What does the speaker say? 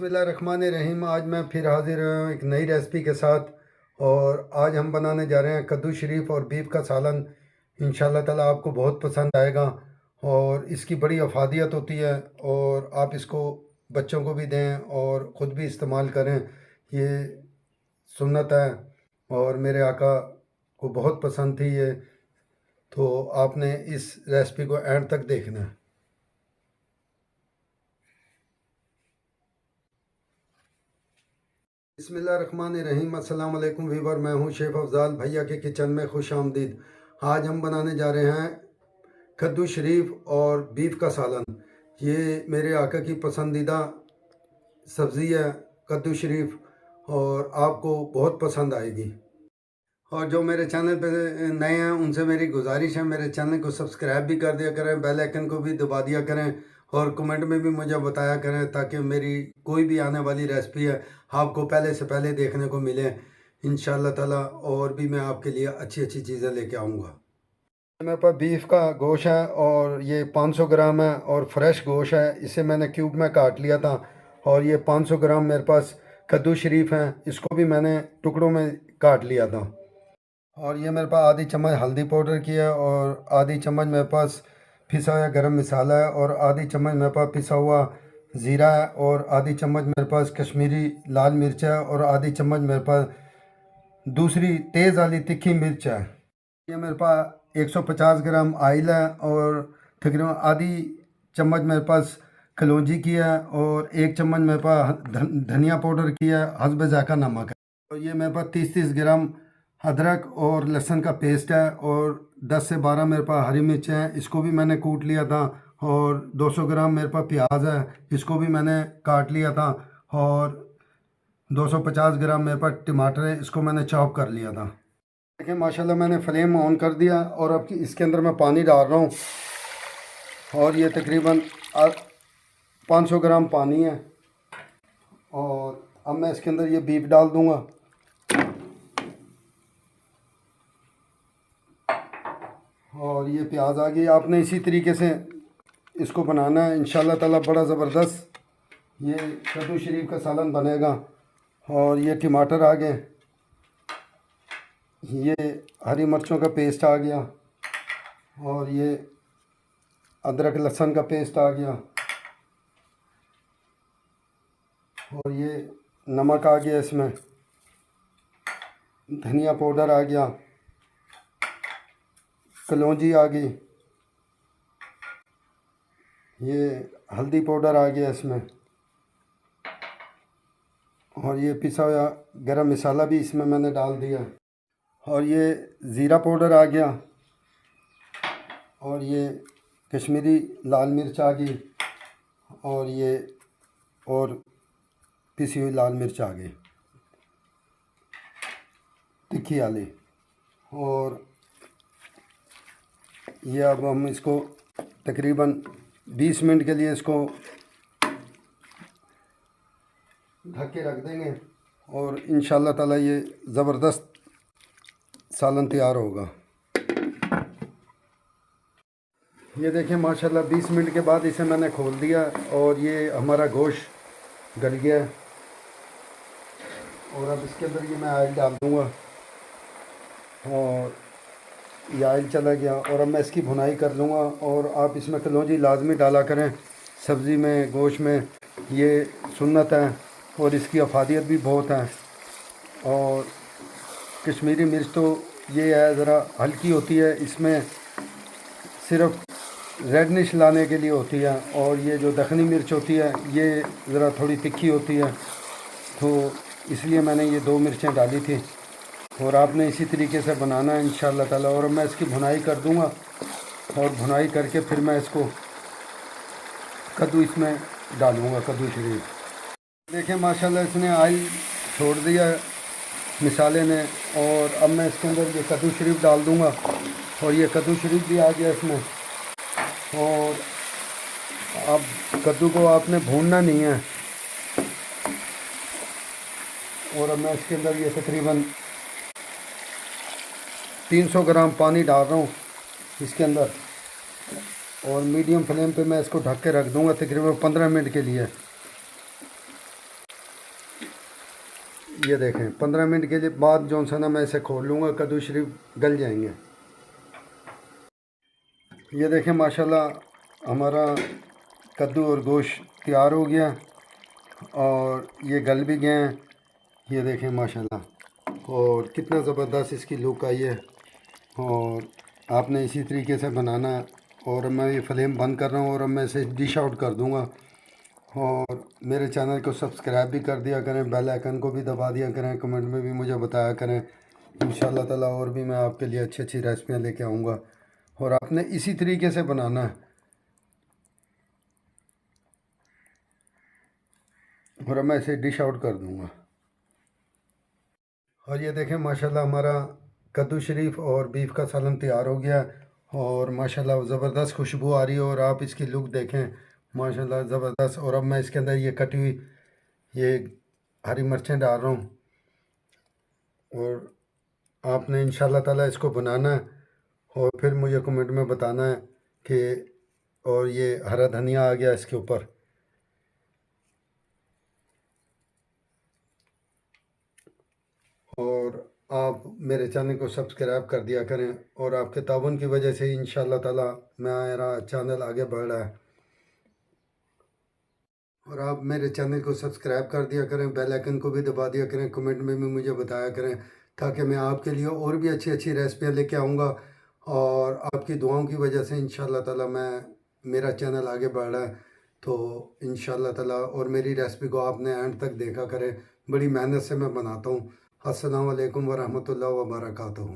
बिस्मिल्लाहिर्रहमानिर्रहीम। आज मैं फिर हाज़िर हूँ एक नई रेसिपी के साथ। और आज हम बनाने जा रहे हैं कद्दू शरीफ और बीफ का सालन। इंशाल्लाह ताला आपको बहुत पसंद आएगा और इसकी बड़ी अफादियत होती है और आप इसको बच्चों को भी दें और ख़ुद भी इस्तेमाल करें। ये सुन्नत है और मेरे आका को बहुत पसंद थी ये, तो आपने इस रेसिपी को एंड तक देखना है। बिस्मिल्लाहिर्रहमानिर्रहीम। अस्सलाम वालेकुम वीवर, मैं हूं शेफ़ अफ़ज़ाल। भैया के किचन में खुश आमदीद। आज हम बनाने जा रहे हैं कद्दू शरीफ और बीफ का सालन। ये मेरे आका की पसंदीदा सब्ज़ी है कद्दू शरीफ और आपको बहुत पसंद आएगी। और जो मेरे चैनल पे नए हैं उनसे मेरी गुजारिश है, मेरे चैनल को सब्सक्राइब भी कर दिया करें, बेल आइकन को भी दबा दिया करें और कमेंट में भी मुझे बताया करें ताकि मेरी कोई भी आने वाली रेसिपी है आपको पहले से पहले देखने को मिले इंशाल्लाह ताला। और भी मैं आपके लिए अच्छी अच्छी चीज़ें लेके आऊँगा। मेरे पास बीफ का गोश्त है और ये 500 ग्राम है और फ्रेश गोश्त है। इसे मैंने क्यूब में काट लिया था। और ये 500 ग्राम मेरे पास कद्दू शरीफ है, इसको भी मैंने टुकड़ों में काट लिया था। और ये मेरे पास आधी चम्मच हल्दी पाउडर की है और आधी चम्मच मेरे पास पिसा हुआ गरम मसाला है और आधी चम्मच मेरे पास पिसा हुआ ज़ीरा है और आधी चम्मच मेरे पास कश्मीरी लाल मिर्च है और आधी चम्मच मेरे पास दूसरी तेज़ वाली तीखी मिर्च है। ये मेरे पास 150 ग्राम आयल है और तकरीबन आधी चम्मच मेरे पास कलौंजी की है और 1 चम्मच मेरे पास धनिया पाउडर की है, हस्ब ज़ायक़ा नमक है। और ये मेरे पास 30 ग्राम अदरक और लहसुन का पेस्ट है और 10 से 12 मेरे पास हरी मिर्च है, इसको भी मैंने कूट लिया था। और 200 ग्राम मेरे पास प्याज है, इसको भी मैंने काट लिया था। और 250 ग्राम मेरे पास टमाटर है, इसको मैंने चॉप कर लिया था। देखिए माशाल्लाह मैंने फ्लेम ऑन कर दिया और अब इसके अंदर मैं पानी डाल रहा हूँ और ये तकरीबन 500 ग्राम पानी है। और अब मैं इसके अंदर ये बीफ डाल दूँगा। और ये प्याज आ गई। आपने इसी तरीके से इसको बनाना है, इंशाल्लाह ताला बड़ा ज़बरदस्त ये कद्दू शरीफ का सालन बनेगा। और ये टमाटर आ गए, ये हरी मिर्चों का पेस्ट आ गया और ये अदरक लहसुन का पेस्ट आ गया और ये नमक आ गया, इसमें धनिया पाउडर आ गया, कलौंजी आ गई, ये हल्दी पाउडर आ गया इसमें और ये पिसा हुआ गरम मसाला भी इसमें मैंने डाल दिया। और ये ज़ीरा पाउडर आ गया और ये कश्मीरी लाल मिर्च आ गई और ये और पिसी हुई लाल मिर्च आ गई तीखी वाली। और ये अब हम इसको तकरीबन 20 मिनट के लिए इसको ढक के रख देंगे और इंशाल्लाह ताला ये ज़बरदस्त सालन तैयार होगा। ये देखें माशाल्लाह 20 मिनट के बाद इसे मैंने खोल दिया और ये हमारा गोश्त गल गया है। और अब इसके अंदर ये मैं ऑयल डाल दूँगा और ये ऑयल चला गया और अब मैं इसकी भुनाई कर लूँगा। और आप इसमें कलौंजी लाजमी डाला करें सब्ज़ी में, गोश्त में, ये सुन्नत है और इसकी अफादियत भी बहुत है। और कश्मीरी मिर्च तो ये है ज़रा हल्की होती है, इसमें सिर्फ रेडनिश लाने के लिए होती है। और ये जो दखनी मिर्च होती है ये ज़रा थोड़ी तिखी होती है, तो इसलिए मैंने ये 2 मिर्चें डाली थी। और आपने इसी तरीके से बनाना है इंशाल्लाह ताला। और मैं इसकी भुनाई कर दूंगा और भुनाई करके फिर मैं इसको कद्दू इसमें डालूँगा, कद्दू शरीफ। देखें माशाल्लाह इसने ऑयल छोड़ दिया मिसाले ने। और अब मैं इसके अंदर ये कद्दू शरीफ डाल दूंगा और ये कद्दू शरीफ भी आ गया इसमें। और अब कद्दू को आपने भूनना नहीं है। और अब मैं इसके अंदर ये तकरीबन 300 ग्राम पानी डाल रहा हूँ इसके अंदर और मीडियम फ्लेम पे मैं इसको ढक के रख दूँगा तकरीबन 15 मिनट के लिए। ये देखें 15 मिनट के लिए बाद जो सा ना मैं इसे खोल लूँगा, कद्दू शरीफ गल जाएंगे। ये देखें माशाल्लाह हमारा कद्दू और गोश्त तैयार हो गया और ये गल भी गए हैं। ये देखें माशाल्लाह, और कितना ज़बरदस्त इसकी लुक आई है। और आपने इसी तरीके से बनाना है। और मैं ये फ्लेम बंद कर रहा हूँ और अब मैं इसे डिश आउट कर दूँगा। और मेरे चैनल को सब्सक्राइब भी कर दिया करें, बेल आइकन को भी दबा दिया करें, कमेंट में भी मुझे बताया करें। इंशाल्लाह ताला और भी मैं आपके लिए अच्छी अच्छी रेसिपियाँ लेके आऊँगा और आपने इसी तरीके से बनाना है। और अब मैं इसे डिश आउट कर दूँगा। और ये देखें माशाल्लाह हमारा कद्दू शरीफ और बीफ का सालन तैयार हो गया और माशाल्लाह ज़बरदस्त खुशबू आ रही है। और आप इसकी लुक देखें माशाल्लाह ज़बरदस्त। और अब मैं इसके अंदर ये कटी हुई ये हरी मिर्चें डाल रहा हूँ। और आपने इंशाल्लाह ताला इसको बनाना है और फिर मुझे कमेंट में बताना है कि और ये हरा धनिया आ गया इसके ऊपर। और आप मेरे चैनल को सब्सक्राइब कर दिया करें और आपके ताउन की वजह से इंशाल्लाह ताला मेरा चैनल आगे बढ़ रहा है। और आप मेरे चैनल को सब्सक्राइब कर दिया करें, बेल आइकन को भी दबा दिया करें, कमेंट में भी मुझे बताया करें ताकि मैं आपके लिए और भी अच्छी अच्छी रेसिपियाँ लेके आऊँगा। और आपकी दुआओं की वजह से इंशाल्लाह ताला मेरा चैनल आगे बढ़ रहा है। तो इंशाल्लाह ताला और मेरी रेसिपी को आपने एंड तक देखा करें, बड़ी मेहनत से मैं बनाता हूँ। अस्सलाम वालेकुम व रहमतुल्लाहि व बरकातुहू।